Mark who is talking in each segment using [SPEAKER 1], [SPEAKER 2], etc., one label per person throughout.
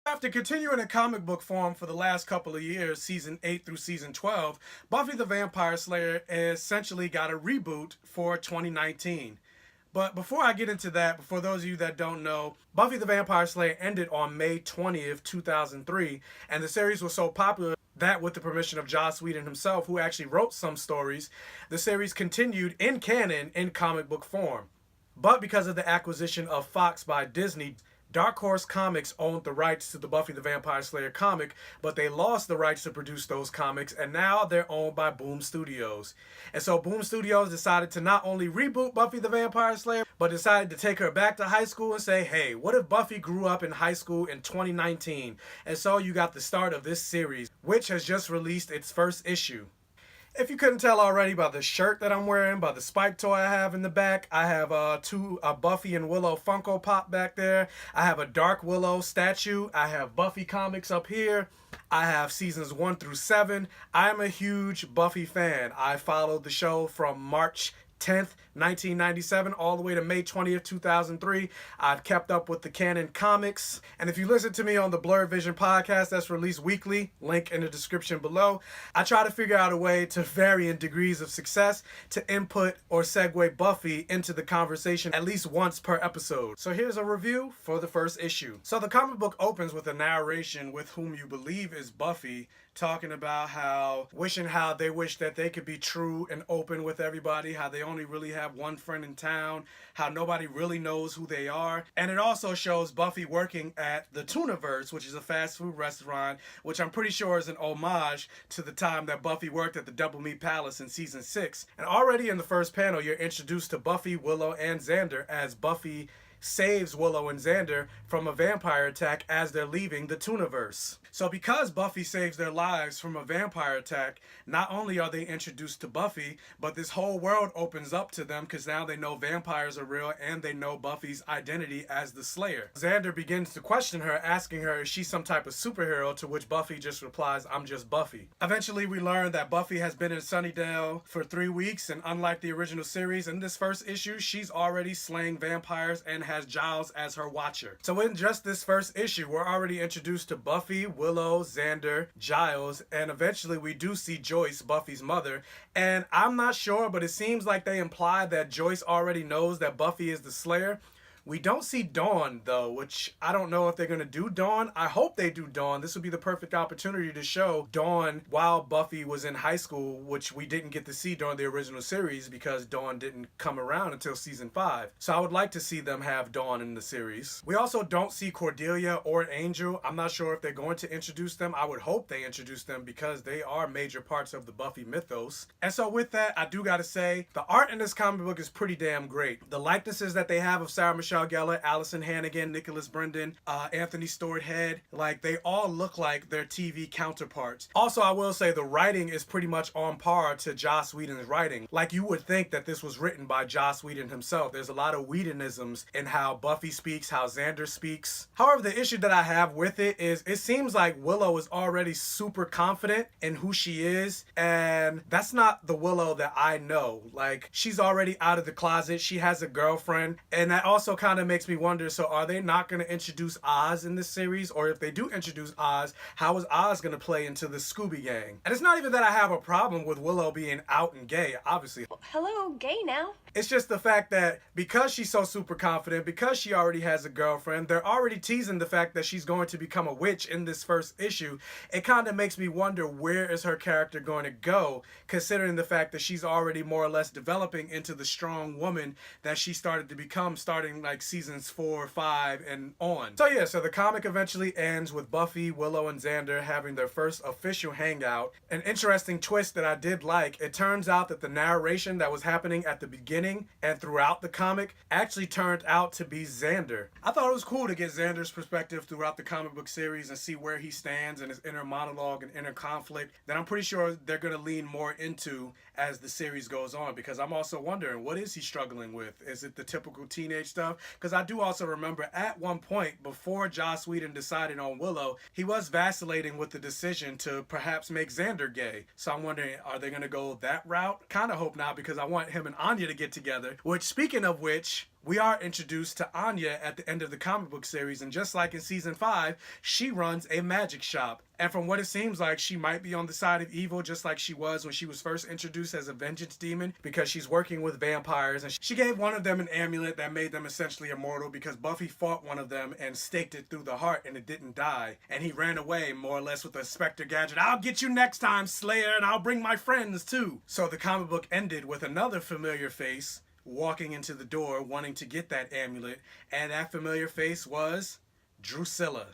[SPEAKER 1] After continuing in comic book form for the last couple of years, season 8 through season 12, Buffy the Vampire Slayer essentially got a reboot for 2019. But before I get into that, for those of you that don't know, Buffy the Vampire Slayer ended on May 20th, 2003, and the series was so popular that with the permission of Joss Whedon himself, who actually wrote some stories, the series continued in canon in comic book form. But because of the acquisition of Fox by Disney, Dark Horse Comics owned the rights to the Buffy the Vampire Slayer comic, but they lost the rights to produce those comics, and now they're owned by Boom Studios. And so Boom Studios decided to not only reboot Buffy the Vampire Slayer, but decided to take her back to high school and say, hey, what if Buffy grew up in high school in 2019? And so you got the start of this series, which has just released its first issue. If you couldn't tell already by the shirt that I'm wearing, by the Spike toy I have in the back, I have two Buffy and Willow Funko Pop back there. I have a Dark Willow statue. I have Buffy comics up here. I have seasons 1 through 7. I'm a huge Buffy fan. I followed the show from March 10th, 1997, all the way to May 20th, 2003. I've kept up with the canon comics. And if you listen to me on the Blurred Vision podcast that's released weekly, link in the description below, I try to figure out a way to varying degrees of success to input or segue Buffy into the conversation at least once per episode. So here's a review for the first issue. So the comic book opens with a narration with whom you believe is Buffy, talking about how they wish that they could be true and open with everybody, how they only really have one friend in town, how nobody really knows who they are. And it also shows Buffy working at the Tuniverse, which is a fast food restaurant, which I'm pretty sure is an homage to the time that Buffy worked at the Double Meat Palace in season 6. And already in the first panel, you're introduced to Buffy, Willow, and Xander as Buffy saves Willow and Xander from a vampire attack as they're leaving the Tuniverse. So because Buffy saves their lives from a vampire attack, not only are they introduced to Buffy, but this whole world opens up to them because now they know vampires are real and they know Buffy's identity as the Slayer. Xander begins to question her, asking her, is she some type of superhero, to which Buffy just replies, I'm just Buffy. Eventually we learn that Buffy has been in Sunnydale for 3 weeks, and unlike the original series, in this first issue, she's already slaying vampires and has Giles as her watcher. So in just this first issue, we're already introduced to Buffy, Willow, Xander, Giles, and eventually we do see Joyce, Buffy's mother. And I'm not sure, but it seems like they imply that Joyce already knows that Buffy is the Slayer. We don't see Dawn, though, which I don't know if they're going to do Dawn. I hope they do Dawn. This would be the perfect opportunity to show Dawn while Buffy was in high school, which we didn't get to see during the original series because Dawn didn't come around until season 5. So I would like to see them have Dawn in the series. We also don't see Cordelia or Angel. I'm not sure if they're going to introduce them. I would hope they introduce them because they are major parts of the Buffy mythos. And so with that, I do got to say, the art in this comic book is pretty damn great. The likenesses that they have of Sarah Michelle Gellar, Allison Hannigan, Nicholas Brendan, Anthony Stewart Head, like they all look like their TV counterparts. Also, I will say the writing is pretty much on par to Joss Whedon's writing. Like you would think that this was written by Joss Whedon himself. There's a lot of Whedonisms in how Buffy speaks, how Xander speaks. However, the issue that I have with it is it seems like Willow is already super confident in who she is, and that's not the Willow that I know. Like she's already out of the closet. She has a girlfriend, and that also kind of makes me wonder, so are they not going to introduce Oz in this series? Or if they do introduce Oz, how is Oz going to play into the Scooby Gang? And it's not even that I have a problem with Willow being out and gay, obviously.
[SPEAKER 2] Well, hello, gay now.
[SPEAKER 1] It's just the fact that because she's so super confident, because she already has a girlfriend, they're already teasing the fact that she's going to become a witch in this first issue. It kind of makes me wonder, where is her character going to go, considering the fact that she's already more or less developing into the strong woman that she started to become starting like seasons 4, 5, and on. So yeah, so the comic eventually ends with Buffy, Willow, and Xander having their first official hangout. An interesting twist that I did like, it turns out that the narration that was happening at the beginning and throughout the comic actually turned out to be Xander. I thought it was cool to get Xander's perspective throughout the comic book series and see where he stands and his inner monologue and inner conflict that I'm pretty sure they're going to lean more into as the series goes on, because I'm also wondering, what is he struggling with? Is it the typical teenage stuff? Because I do also remember at one point before Joss Whedon decided on Willow, he was vacillating with the decision to perhaps make Xander gay. So I'm wondering, are they going to go that route? Kind of hope not, because I want him and Anya to get together. Which, speaking of which, we are introduced to Anya at the end of the comic book series, and just like in season 5, she runs a magic shop. And from what it seems like, she might be on the side of evil, just like she was when she was first introduced as a vengeance demon, because she's working with vampires, and she gave one of them an amulet that made them essentially immortal, because Buffy fought one of them and staked it through the heart and it didn't die. And he ran away more or less with a Spectre gadget. I'll get you next time, Slayer, and I'll bring my friends too. So the comic book ended with another familiar face walking into the door wanting to get that amulet, and that familiar face was Drusilla.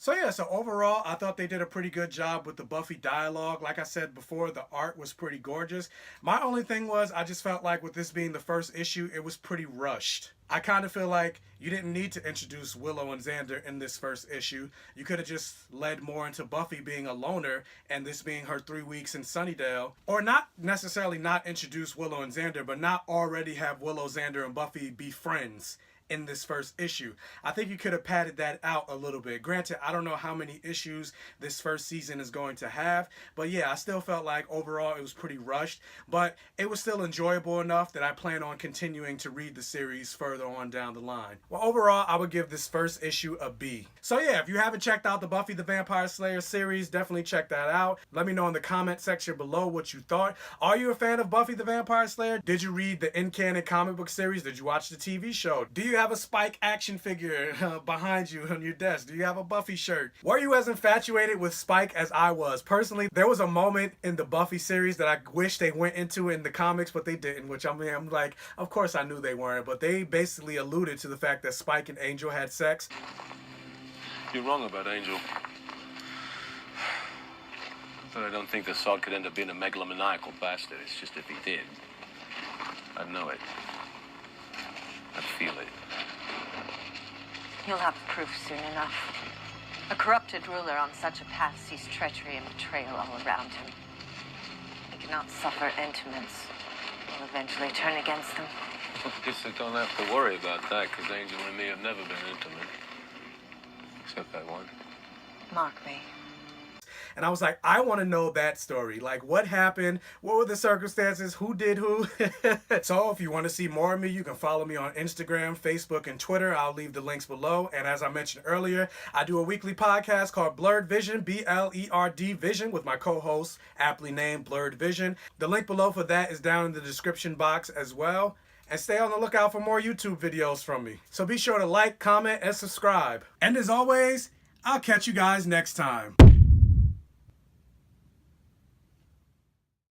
[SPEAKER 1] So yeah, so overall, I thought they did a pretty good job with the Buffy dialogue. Like I said before, the art was pretty gorgeous. My only thing was, I just felt like with this being the first issue, it was pretty rushed. I kind of feel like you didn't need to introduce Willow and Xander in this first issue. You could have just led more into Buffy being a loner and this being her 3 weeks in Sunnydale. Or not necessarily not introduce Willow and Xander, but not already have Willow, Xander, and Buffy be friends in this first issue. I think you could have padded that out a little bit. Granted, I don't know how many issues this first season is going to have, but yeah, I still felt like overall it was pretty rushed, but it was still enjoyable enough that I plan on continuing to read the series further on down the line. Well, overall, I would give this first issue a B. So yeah, if you haven't checked out the Buffy the Vampire Slayer series, definitely check that out. Let me know in the comment section below what you thought. Are you a fan of Buffy the Vampire Slayer? Did you read the in-canon comic book series? Did you watch the TV show? Do you have a Spike action figure behind you on your desk? Do you have a Buffy shirt? Were you as infatuated with Spike as I was? Personally, there was a moment in the Buffy series that I wish they went into in the comics, but they didn't, which I'm like, of course I knew they weren't, but they basically alluded to the fact that Spike and Angel had sex.
[SPEAKER 2] You're wrong about Angel. But I don't think the Sod could end up being a megalomaniacal bastard. It's just if he did, I'd know it. I'd feel it.
[SPEAKER 3] You'll have proof soon enough. A corrupted ruler on such a path sees treachery and betrayal all around him. He cannot suffer intimates. Will eventually turn against them.
[SPEAKER 2] Well, I guess I don't have to worry about that, because Angel and me have never been intimate. Except that one.
[SPEAKER 3] Mark me.
[SPEAKER 1] And I was like, I want to know that story. Like, what happened? What were the circumstances? Who did who? So if you want to see more of me, you can follow me on Instagram, Facebook, and Twitter. I'll leave the links below. And as I mentioned earlier, I do a weekly podcast called Blurred Vision, B-L-E-R-D Vision, with my co-host, aptly named Blurred Vision. The link below for that is down in the description box as well. And stay on the lookout for more YouTube videos from me. So be sure to like, comment, and subscribe. And as always, I'll catch you guys next time.